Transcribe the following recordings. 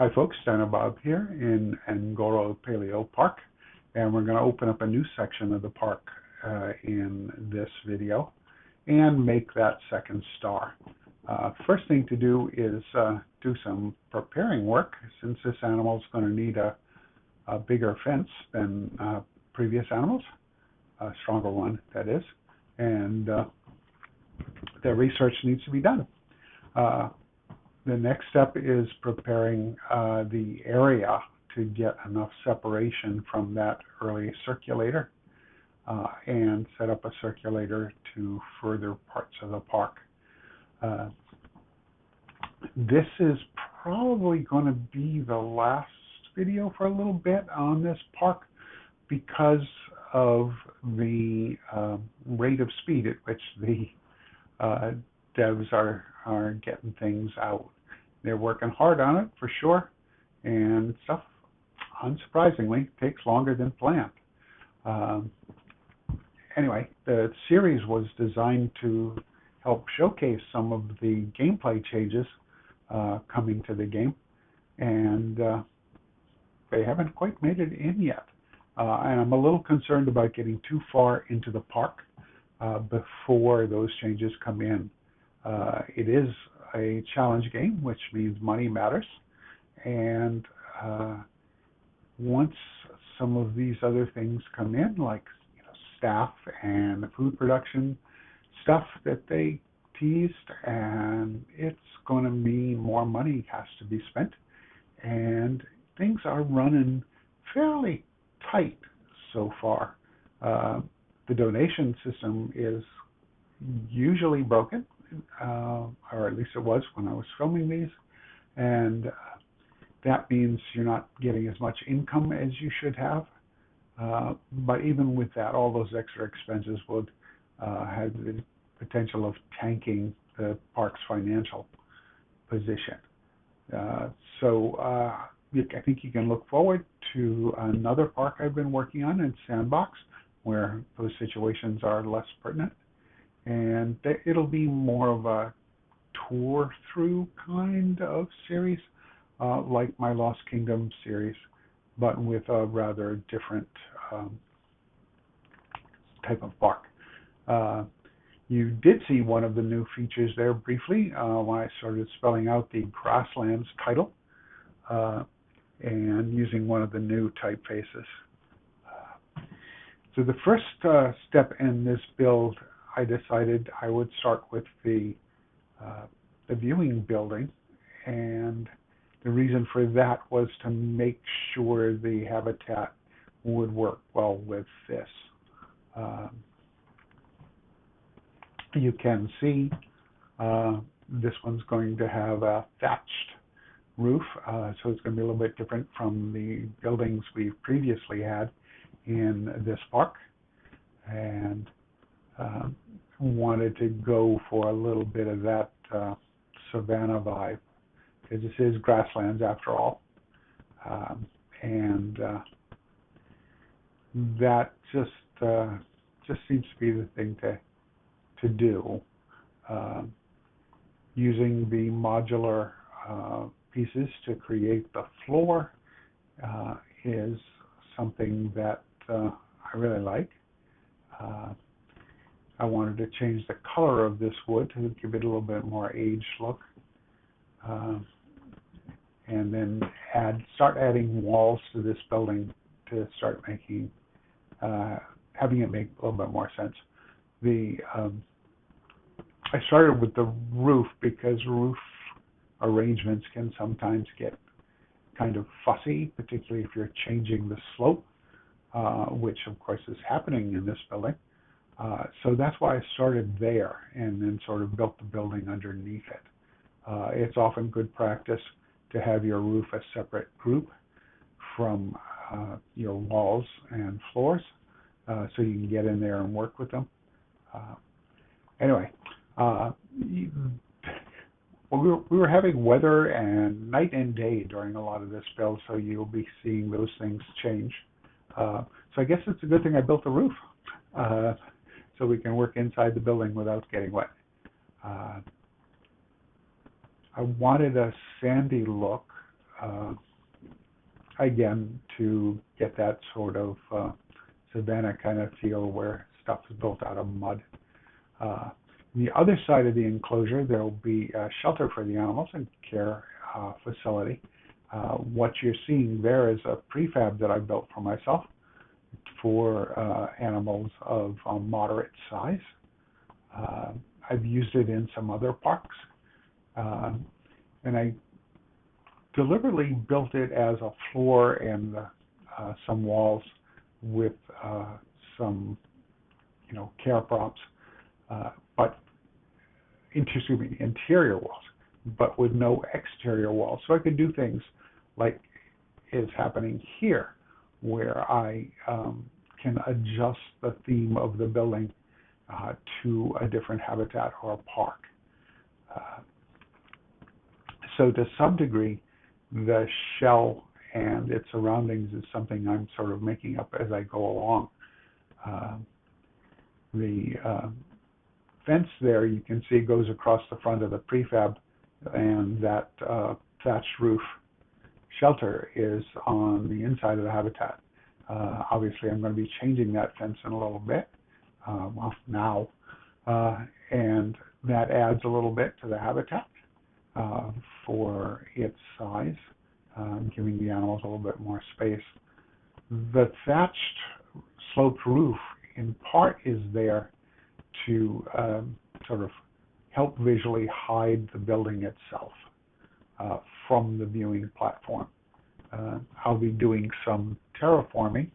Hi folks, Dino Bob here in Ngoro Paleo Park, and we're going to open up a new section of the park in this video and make that second star. First thing to do is do some preparing work, since this animal is going to need a bigger fence than previous animals, a stronger one that is, and the research needs to be done. The next step is preparing the area to get enough separation from that early circulator and set up a circulator to further parts of the park. This is probably going to be the last video for a little bit on this park because of the rate of speed at which the devs are getting things out. They're working hard on it for sure, and stuff, unsurprisingly, takes longer than planned. Anyway, the series was designed to help showcase some of the gameplay changes coming to the game, and they haven't quite made it in yet. And I'm a little concerned about getting too far into the park before those changes come in. It is a challenge game, which means money matters, and once some of these other things come in, like staff and the food production stuff that they teased, and it's going to mean more money has to be spent, and things are running fairly tight so far. The donation system is usually broken, or at least it was when I was filming these, and that means you're not getting as much income as you should have. But even with that, all those extra expenses would have the potential of tanking the park's financial position. So I think you can look forward to another park I've been working on in Sandbox, where those situations are less pertinent. And it'll be more of a tour through kind of series, like my Lost Kingdom series, but with a rather different type of park. You did see one of the new features there briefly when I started spelling out the Grasslands title and using one of the new typefaces. So the first step in this build, I decided I would start with the viewing building, and the reason for that was to make sure the habitat would work well with this. You can see this one's going to have a thatched roof, so it's going to be a little bit different from the buildings we've previously had in this park, and wanted to go for a little bit of that savanna vibe, because this is Grasslands after all, and that just seems to be the thing to do. Using the modular pieces to create the floor is something that I really like. I wanted to change the color of this wood to give it a little bit more aged look, and then start adding walls to this building to start making having it make a little bit more sense. I started with the roof because roof arrangements can sometimes get kind of fussy, particularly if you're changing the slope, which of course is happening in this building. So that's why I started there and then sort of built the building underneath it. It's often good practice to have your roof a separate group from your walls and floors, so you can get in there and work with them. Anyway, we were having weather and night and day during a lot of this build, so you'll be seeing those things change. So I guess it's a good thing I built a roof, so we can work inside the building without getting wet. I wanted a sandy look again, to get that sort of savanna kind of feel where stuff is built out of mud. On the other side of the enclosure, there will be a shelter for the animals and care facility. What you're seeing there is a prefab that I built for myself for animals of moderate size. I've used it in some other parks, and I deliberately built it as a floor and some walls with some, care props, but interior walls, but with no exterior walls. So I could do things like is happening here, where I can adjust the theme of the building to a different habitat or a park. So to some degree, the shell and its surroundings is something I'm sort of making up as I go along. The fence there, you can see, goes across the front of the prefab, and that thatched roof shelter is on the inside of the habitat. Obviously, I'm going to be changing that fence in a little bit, now, and that adds a little bit to the habitat for its size, giving the animals a little bit more space. The thatched sloped roof, in part, is there to sort of help visually hide the building itself from the viewing platform. I'll be doing some terraforming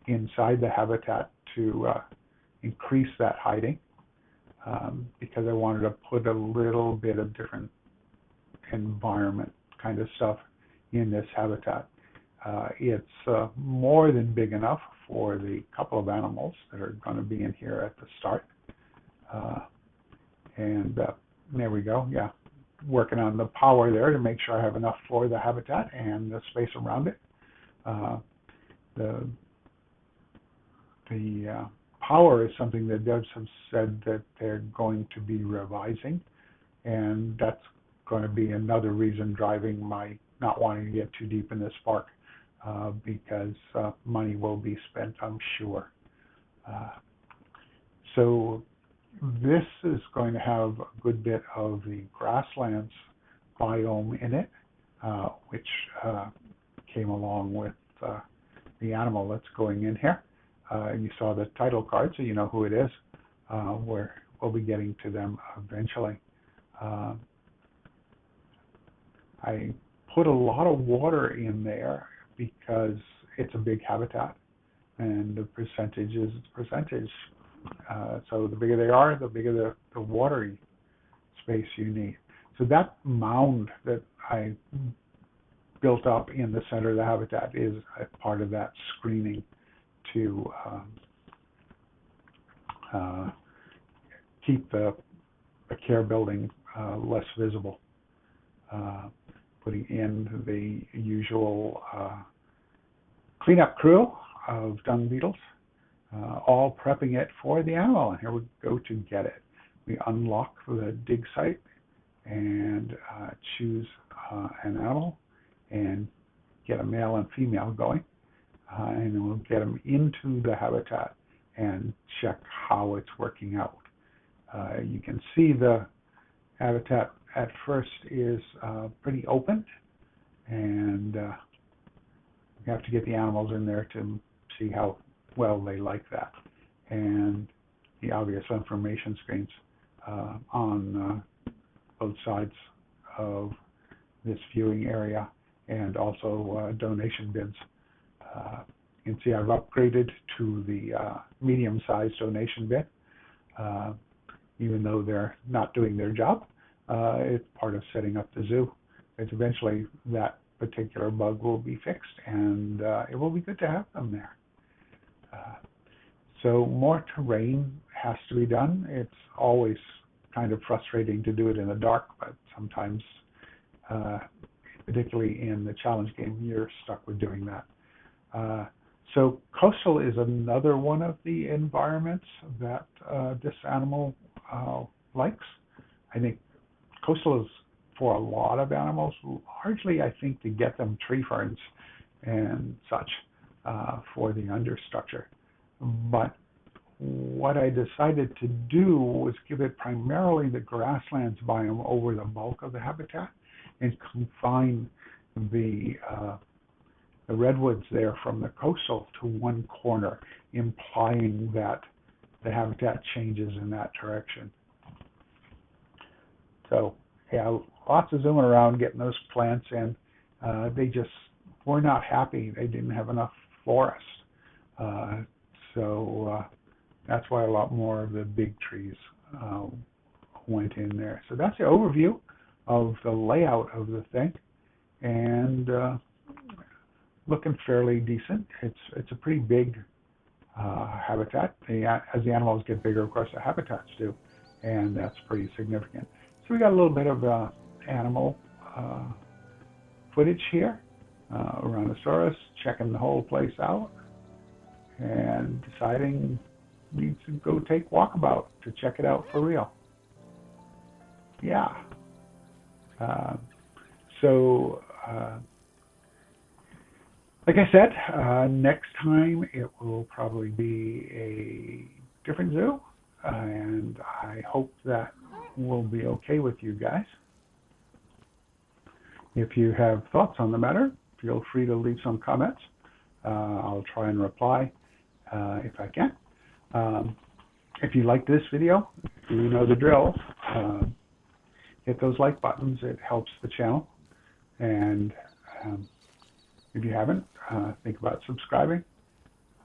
inside the habitat to increase that hiding, because I wanted to put a little bit of different environment kind of stuff in this habitat. It's more than big enough for the couple of animals that are going to be in here at the start. And there we go, yeah. Working on the power there to make sure I have enough for the habitat and the space around it. The power is something that devs have said that they're going to be revising, and that's going to be another reason driving my not wanting to get too deep in this park, because money will be spent, I'm sure. So this is going to have a good bit of the grasslands biome in it, which came along with the animal that's going in here. You saw the title card, so you know who it is. We'll be getting to them eventually. I put a lot of water in there because it's a big habitat, and the percentage is percentage. So the bigger they are, the bigger the watery space you need. So that mound that I built up in the center of the habitat is a part of that screening to keep the care building less visible. Putting in the usual cleanup crew of dung beetles, all prepping it for the animal. And here we go to get it. We unlock the dig site and choose an animal and get a male and female going. And then we'll get them into the habitat and check how it's working out. You can see the habitat at first is pretty open, and we have to get the animals in there to see how well they like that. And the obvious information screens on both sides of this viewing area, and also donation bins. You can see I've upgraded to the medium-sized donation bin, even though they're not doing their job. It's part of setting up the zoo. It's eventually that particular bug will be fixed, and it will be good to have them there. So more terrain has to be done. It's always kind of frustrating to do it in the dark, but sometimes, particularly in the challenge game, you're stuck with doing that. So coastal is another one of the environments that this animal likes. I think coastal is for a lot of animals, largely I think to get them tree ferns and such for the understructure. But what I decided to do was give it primarily the grasslands biome over the bulk of the habitat, and confine the redwoods there from the coastal to one corner, implying that the habitat changes in that direction. So yeah, lots of zooming around getting those plants in. They just were not happy. They didn't have enough forest. So that's why a lot more of the big trees went in there. So that's the overview of the layout of the thing, and looking fairly decent. It's a pretty big habitat. As the animals get bigger, of course, the habitats do, and that's pretty significant. So we got a little bit of animal footage here. Ouranosaurus, checking the whole place out, and deciding needs to go take walkabout to check it out for real. Yeah. Like I said, next time it will probably be a different zoo, and I hope that will be okay with you guys. If you have thoughts on the matter, feel free to leave some comments. I'll try and reply if I can. If you like this video, you know the drill. Hit those like buttons. It helps the channel. And if you haven't, think about subscribing.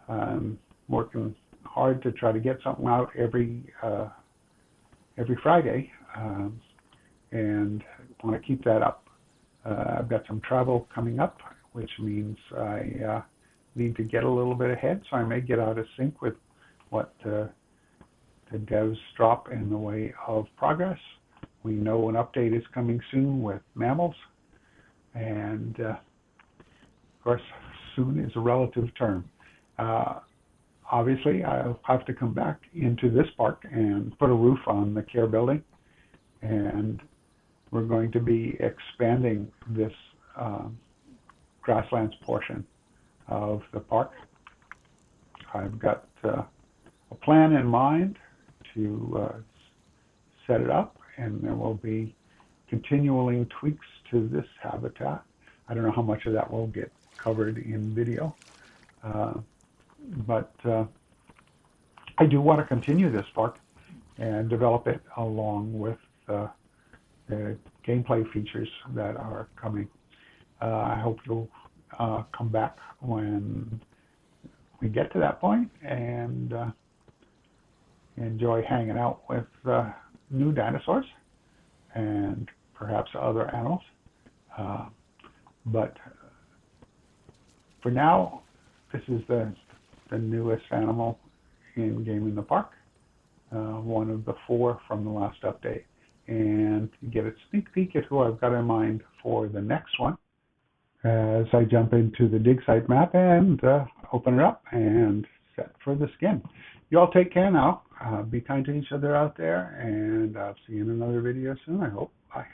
I'm working hard to try to get something out every Friday, and want to keep that up. I've got some travel coming up, which means I need to get a little bit ahead, so I may get out of sync with what the devs drop in the way of progress. We know an update is coming soon with mammals, and of course, soon is a relative term. Obviously, I'll have to come back into this park and put a roof on the care building, and we're going to be expanding this grasslands portion of the park. I've got a plan in mind to set it up, and there will be continually tweaks to this habitat. I don't know how much of that will get covered in video, but I do want to continue this park and develop it along with the gameplay features that are coming. I hope you'll come back when we get to that point and enjoy hanging out with new dinosaurs and perhaps other animals. But for now, this is the newest animal in Game in the Park, one of the 4 from the last update. And you get a sneak peek at who I've got in mind for the next one as I jump into the dig site map and open it up and set for the skin. You all take care now. Be kind to each other out there, and I'll see you in another video soon, I hope. Bye.